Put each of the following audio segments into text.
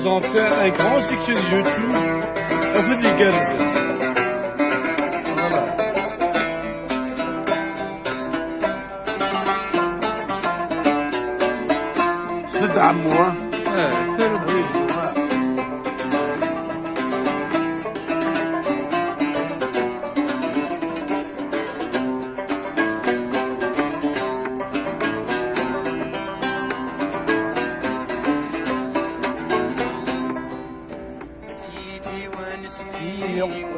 ils ont fait un grand succès de YouTube. On fait des gars. تدعموها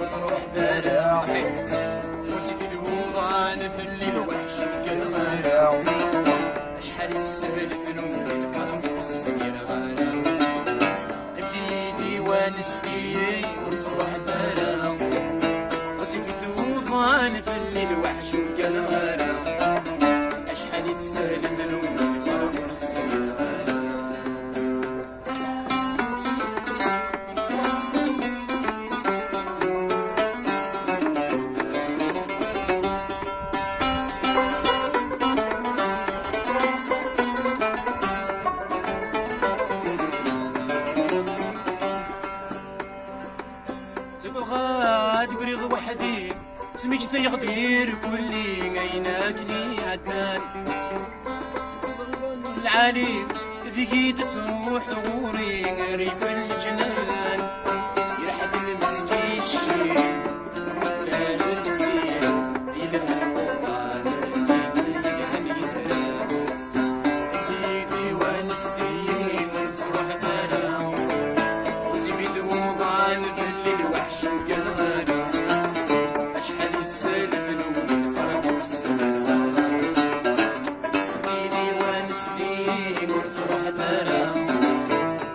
وتروح دارع وزيد الوضعان في الليل وحش القلغارة شحال يسهل ذنوبي الفرق والسكير غالا بيدي ونسكي وتروح دارع وزيد الوضعان في الليل وحش القلغارة شحال يسهل ذنوبي الفرق والسكير غالا تبغى تقريض وحدي سميك تيغدير كلي عيناك لي عدنان العالي ذيك تروح غوري ريف الجنان يرحد المسكين الشيل لا النسيان إله القرآن يلهم يثرى أكيدي ونسدين تروح ثرى وتبيد وضعان في الليل وحش وقلغاني أشحال يتسال ذنوب الفرح والسلام أكيدي ونسدين وتروح ثرى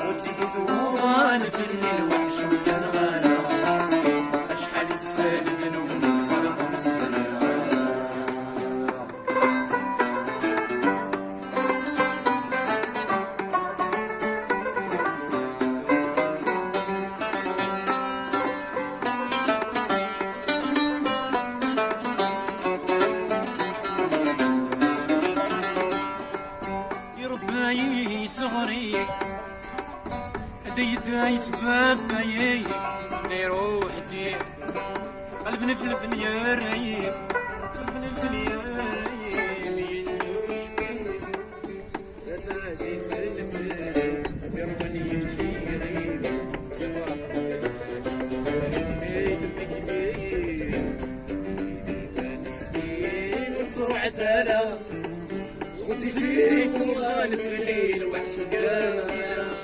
وتبيد وضعان في الليل وحش وقلغاني أشحال يتسال ذنوب الفرح والسلام يربعي صغري دايت بابايي يروح دي قلب نفلف يا رايق قلب نفلف يا رايق نفاسي سلف قربني يمشي غريب وتروح ثلا وتفيك وغالب الليل وحش قانا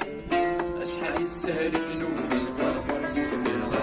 أشحال يسهل ذنوبي الفرق والسبيل